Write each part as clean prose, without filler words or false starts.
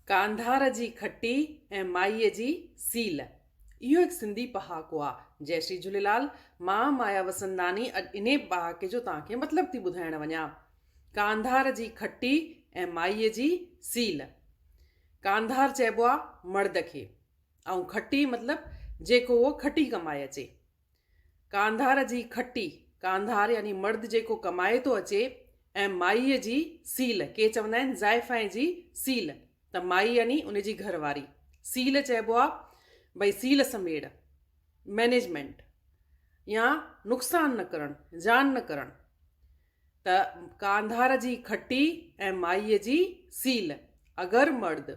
कांधार जी खट्टी ऐं माईअ जी सील। इहो हिकु सिंधी पहाको आहे। जय श्री झूलेलाल। मां माया वसंदानी अॼु इन पहाके जो तव्हांखे मतिलबु थी ॿुधाइण वञा। कांधार जी खट्टी ऐं माईअ जी सील। कांधार चइबो आहे मर्द खे, ऐं खट्टी मतिलबु जेको उहो खटी कमाए अचे। कांधार जी खट्टी, कांधार यानी मर्द जेको कमाए थो अचे, ऐं माईअ जी सील, के चवंदा आहिनि ज़ाइफ़ां जी सील, त माई यानी उनजी घरवारी। सील चइबो आहे भई सील समेड़, मैनेजमेंट, या नुक़सान न करणु, जान न करणु। त कांधार जी खट्टी ऐं माईअ जी सील। अगरि मर्द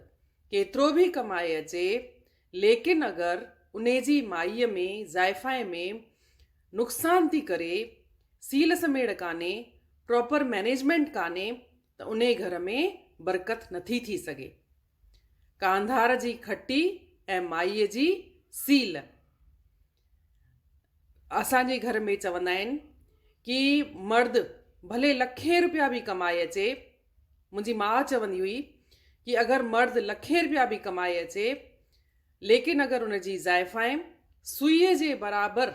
केतिरो बि कमाए अचे, लेकिन अगरि उन जी माईअ में, ज़ाइफ़ां में नुक़सान थी करे, सील समेड़ कान्हे, प्रॉपर मैनेजमेंट कान्हे, त उन घर में बरकत नथी थी सघे। कांधार जी खट्टी ऐं माईअ जी सील। असांजे घर में चवंदा आहिनि कि मर्द भले लखे रुपया बि कमाए अचे। मुंहिंजी माउ चवंदी हुई कि अगरि मर्द लखे रुपया बि कमाए अचे, लेकिन अगरि उनजी ज़ाइफ़ां सुईअ जे बराबरि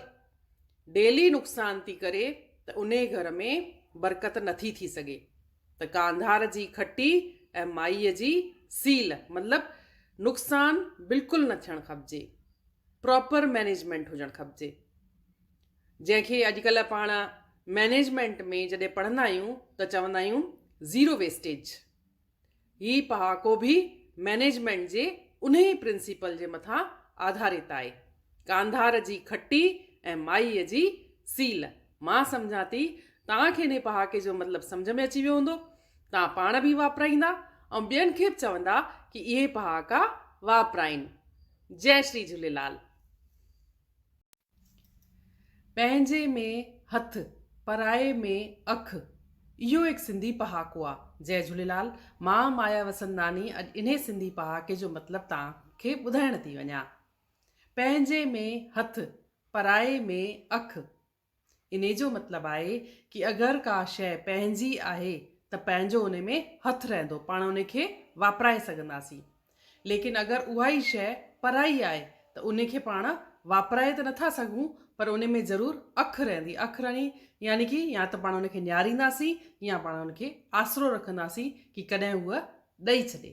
डेली नुक़सान थी करे, त उन घर में बरकत नथी थी सघे। त कांधार जी खट्टी ऐं माईअ जी सील मतिलबु नुक़सान बिल्कुलु न थियणु खपिजे, प्रॉपर मैनेजमेंट हुजणु खपिजे। जंहिंखे अॼुकल्ह पाण मैनेजमेंट में जॾहिं पढ़ंदा आहियूं त चवंदा आहियूं ज़ीरो वेस्टेज। ही पहाको बि मैनेजमेंट जे उन ई प्रिंसिपल जे मथां आधारित आहे। कांधार जी खट्टी ऐं माईअ जी सील। मां सम्झां थी तव्हांखे इन पहाके जो मतिलबु सम्झ में अची वियो हूंदो। तव्हां पाण बि वापराईंदा ऐं ॿियनि खे बि चवंदा कि इहे पहाका वापराइनि। जय श्री झूलेलाल। पंहिंजे में हथ, पराए में अखि। इहो हिकु सिंधी पहाको आहे। जय झूलेलाल। मां माया वसंदानी अॼु इन सिंधी पहाके जो मतिलबु तव्हांखे ॿुधाइण थी वञा। पंहिंजे में हथ, पराए में अखि। इन जो मतिलबु आहे कि अगरि का शइ पंहिंजी आहे त पंहिंजो उन में हथु रहंदो, पाण उन खे वापराए सघंदासीं। लेकिन अगरि उहा ई शइ पराई आहे त उन खे पाण वापराए त नथा सघूं, पर उन में ज़रूरु अखि रहंदी। अखि यानी कि या त पाण उनखे निहारींदासीं या पाण उनखे आसरो रखंदासीं कि कॾहिं उहा ॾेई छॾे।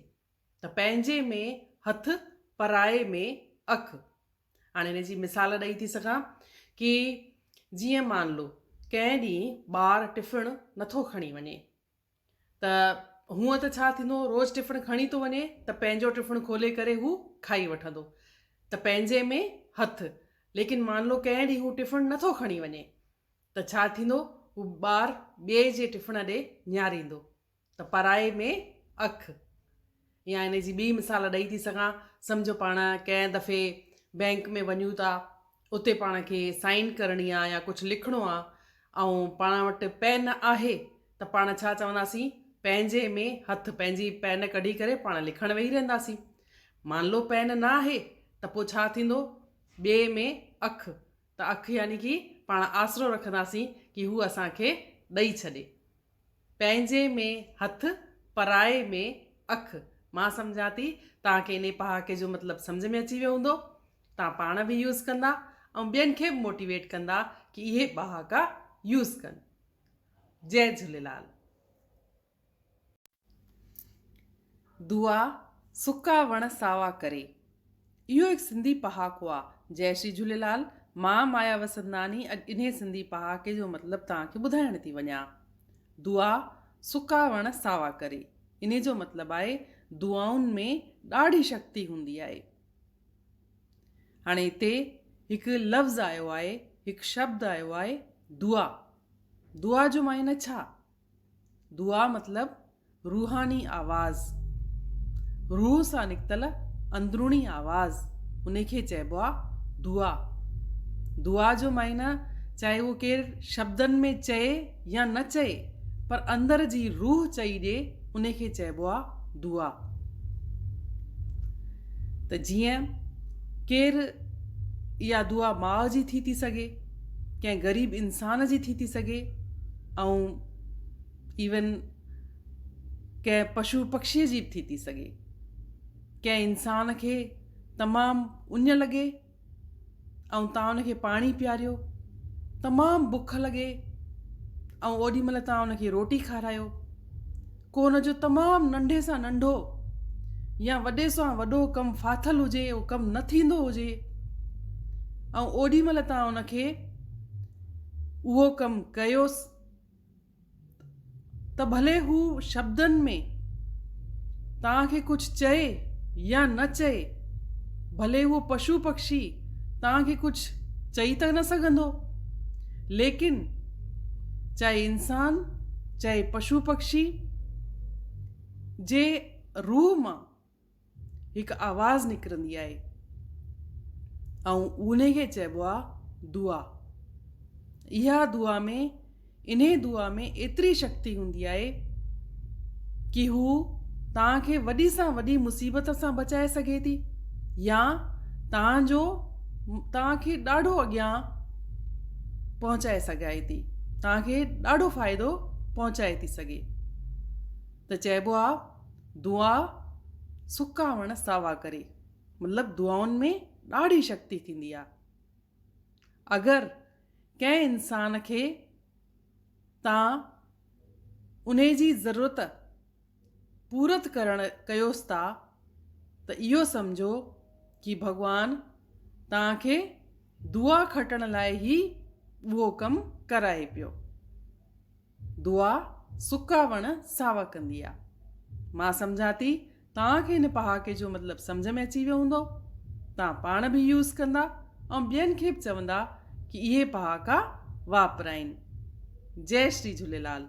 त पंहिंजे में हथु, पराए में अखि। हाणे हिन जी मिसाल ॾेई थी सघां कि जीअं मान लो कंहिं ॾींहुं ॿारु टिफिन नथो खणी वञे, त हूअं त छा थींदो, रोज़ु टिफिन खणी थो वञे त पंहिंजो टिफिन खोले करे हू खाई वठंदो, त पंहिंजे में हथु। लेकिन मान लो कंहिं ॾींहुं हू टिफिन नथो खणी वञे त छा थींदो, हू ॿारु ॿिए जे टिफिन ॾे निहारींदो, त पराए में अखि। या हिन जी ॿी मिसाल ॾेई थी सघां। सम्झो पाण कंहिं दफ़े बैंक में वञूं था, उते पाण खे साइन करणी आहे या कुझु लिखिणो आहे, ऐं पाण वटि पेन आहे, त पाण छा चवंदासीं, पंहिंजे में हथु, पंहिंजी पेन कढी करे पाण लिखणु वेही रहंदासीं। मान लो पेन न आहे त पोइ छा थींदो, ॿिए में अखि। त अखि यानी कि पाण आसरो रखंदासीं कि हू असांखे ॾेई छॾे। पंहिंजे में हथु, पराए में अखि। मां सम्झां थी तव्हांखे इन पहाके जो मतिलबु सम्झ में अची वियो हूंदो। तव्हां पाण बि यूज़ कंदा ऐं ॿियनि खे बि मोटिवेट कंदा कि इहे पहाका यूज़ कनि। जय झूलेलाल। दुआ सुका वण सावा करे। इहो हिकु सिंधी पहाको आहे। जय श्री झूलेलाल। मां माया वसंदानी अॼु इन सिंधी पहाके जो मतिलबु तव्हांखे ॿुधाइण थी वञा। दुआ सुका वण सावा करे। इन जो मतिलबु आहे दुआउनि में ॾाढी शक्ति हूंदी आहे। हाणे हिते हिकु लफ़्ज़ आयो आहे, हिकु शब्द आयो आहे, दुआ। दुआ जो मायने छा? दुआ मतिलबु रूहानी आवाज़, रूह सां निकितल अंदरूनी आवाज़, उनखे चइबो आहे दुआ। दुआ जो मायना चाहे उहो केरु शब्दनि में चए या न चए, पर अंदर जी रूह चई ॾे, उनखे चइबो आहे दुआ। त जीअं केरु इहा दुआ माउ जी थी सघे, कंहिं ग़रीब इंसान जी थी सघे, ऐं इवन कंहिं पशु पक्षीअ जी बि थी सघे। कंहिं इंसान खे तमामु उञ लॻे ऐं तव्हां उनखे पाणी पीआरियो, तमामु बुख लॻे ऐं ओॾीमहिल तव्हां उनखे रोटी खारायो, को उनजो तमामु नंढे सां नंढो या वॾे सां वॾो कमु फाथल हुजे, उहो कमु न थींदो हुजे, ऐं ओॾीमहिल तव्हां उनखे उहो कमु कयोसि त भले हू शब्दनि में तव्हांखे कुझु चए या न चए, भले उहो पशु पक्षी तव्हांखे कुझु चई त न सघंदो, लेकिन चाहे इंसान चाहे पशु पक्षी जे रूह मां हिकु आवाज़ निकिरंदी आहे ऐं उन खे चइबो आहे दुआ। इहा दुआ में इन्हे दुआ में एतिरी शक्ति हूंदी आहे कि हू तव्हांखे वॾी सां वॾी मुसीबत सां बचाए सघे थी या तव्हांखे ॾाढो अॻियां पहुचाए सघाए थी, तव्हांखे ॾाढो फ़ाइदो पहुचाए थी सघे। त चइबो आहे दुआ सुका वण सावा करे, मतिलबु दुआउनि में ॾाढी शक्ति थींदी आहे। अगरि कंहिं इंसान खे तव्हां उन जी ज़रूरत पूरत कयोसि था त इहो सम्झो कि भॻवानु तव्हांखे दुआ खटण लाइ ई उहो कमु कराए पियो। दुआ सुका वण सावा कंदी आहे। मां सम्झां थी तव्हांखे हिन पहाके जो मतिलबु सम्झ में अची वियो हूंदो, तव्हां पाण बि यूज़ कंदा ऐं ॿियनि खे बि चवंदा कि इहे पहाका वापराइनि। जय श्री झूलेलाल।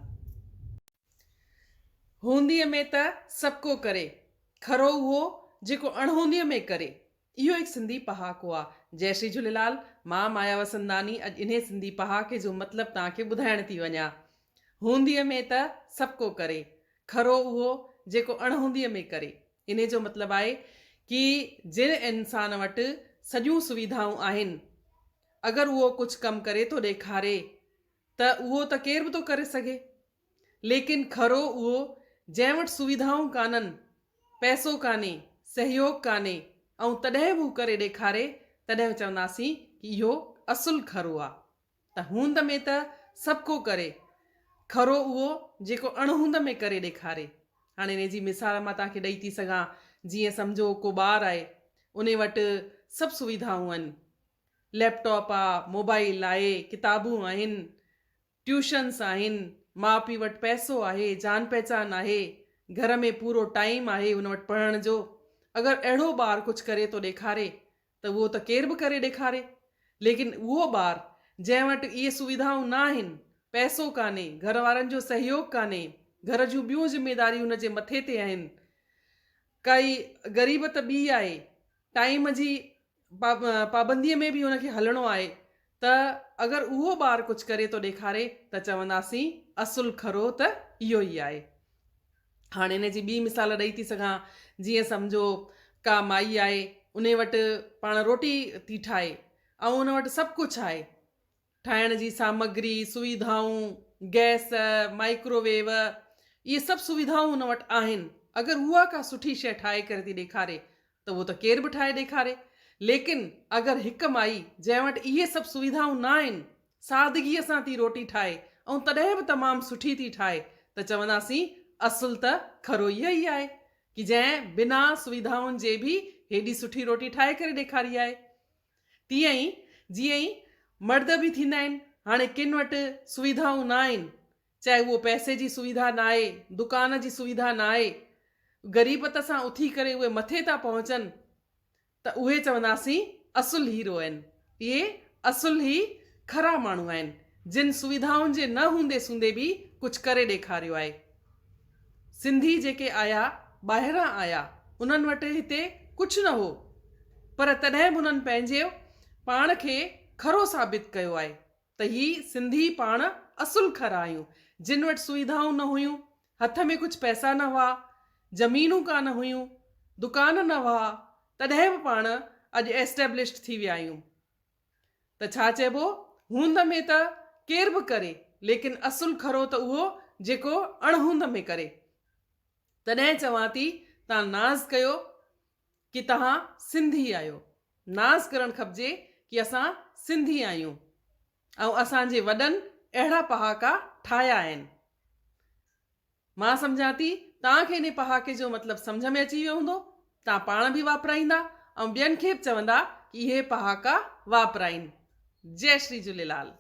हूंदीअ में त सभु को करे, खरो उहो जेको अणहूंदीअ में करे, इहो हिकु सिंधी पहाको आहे। जय श्री झूलेलाल। मां माया वसंदानी अॼु इन्हे सिंधी पहाके जो मतिलबु तव्हांखे ॿुधाइण थी वञा। हूंदीअ में त सभु को करे, खरो उहो जेको अणहूंदीअ में करे। इन जो मतिलबु आहे कि जिन इंसान वटि सॼियूं सुविधाऊं आहिनि, अगरि उहो कुझु कमु करे थो ॾेखारे त उहो त केर बि थो करे सघे, लेकिन खरो उहो जंहिं वटि सुविधाऊं कान्हनि, पैसो कान्हे, सहयोग कान्हे ऐं तॾहिं बि हू करे ॾेखारे, तॾहिं चवंदासीं कि इहो असुल खरो आहे। त हूंद में त सभु को करे, खरो उहो जेको अणहूंद में करे ॾेखारे। हाणे इन जी मिसाल मां तव्हांखे ॾेई थी सघां। जीअं सम्झो को ॿारु आहे, उन वटि सभु सुविधाऊं आहिनि, लैपटॉप आहे, मोबाइल आहे, किताबूं आहिनि, ट्यूशन्स आहिनि, माउ पीउ वटि पैसो आहे, जान पहचान आहे, घर में पूरो टाइम आहे उन वटि पढ़ण जो। अगरि अहिड़ो ॿारु कुझु करे थो ॾेखारे त उहो त केर बि करे ॾेखारे, लेकिन उहो ॿारु जंहिं वटि इहे सुविधाऊं न आहिनि, पैसो कान्हे, घर वारनि जो सहयोग कान्हे, घर जूं ॿियूं ज़िमेदारियूं हुन जे मथे ते आहिनि, काई ग़रीबत ॿी आहे, टाइम जी पाबंदीअ में बि हुनखे हलणो आहे, त अगरि उहो ॿारु कुझु करे थो ॾेखारे त चवंदासीं असुल खरो त इहो ई आहे। हाणे इन जी ॿी मिसाल ॾेई थी सघां। जीअं सम्झो का माई आहे, उन वटि पाण रोटी थी ठाहे ऐं उन वटि सभु कुझु आहे, ठाहिण जी सामग्री, सुविधाऊं, गैस, माइक्रोवेव, इहे सभु सुविधाऊं हुन वटि आहिनि। अगरि उहा का सुठी शइ ठाहे करे थी ॾेखारे त उहो त केर बि ठाहे ॾेखारे, लेकिन अगरि हिकु माई जंहिं वटि इहे सभु सुविधाऊं न आहिनि, सादगीअ सां थी रोटी ठाहे ऐं तॾहिं बि तमामु सुठी थी ठाहे, त चवंदासीं असुल त खरो इहो ई आहे कि जंहिं बिना सुविधाउनि जे बि हेॾी सुठी रोटी ठाहे करे ॾेखारी आहे। तीअं ई जीअं ई मर्द बि थींदा आहिनि। हाणे किन वटि सुविधाऊं न आहिनि, चाहे उहो पैसे जी सुविधा न आहे, दुकान जी सुविधा न आहे, ग़रीबत सां उथी करे उहे मथे था पहुचनि, त उहे चवंदासीं असुल हीरो आहिनि। इहे असुल ई खरा माण्हू आहिनि, जिन सुविधाउनि जे न हूंदे सूंदे बि कुझु करे ॾेखारियो आहे। सिंधी जेके आया, ॿाहिरां आया, उन्हनि वटि हिते कुझु न हो, पर तॾहिं बि उन्हनि पंहिंजे पाण खे खरो साबित कयो आहे त ही सिंधी पाण असुल खरा आहियूं। जिन वटि सुविधाऊं न हुयूं, हथ में कुझु पैसा न हुआ, ज़मीनूं कान हुयूं, दुकान न हुआ, तॾहिं बि पाण अॼु एस्टेब्लिश्ड थी विया आहियूं। त छा चइबो, हूंद में त केर बि करे, लेकिन असुल खरो त उहो जेको अणहूंद में करे। तॾहिं चवां थी तव्हां नाज़ कयो, कि तव्हां सिंधी आहियो। नाज़ करणु खपिजे कि असां सिंधी आहियूं ऐं असांजे वॾनि अहिड़ा पहाका ठाहिया आहिनि। मां सम्झां थी तव्हांखे इन पहाके जो मतिलबु सम्झ में अची वियो हूंदो। तव्हां पाण बि वापराईंदा ऐं ॿियनि खे बि चवंदा कि इहे पहाका वापराइनि। जय श्री झूलेलाल।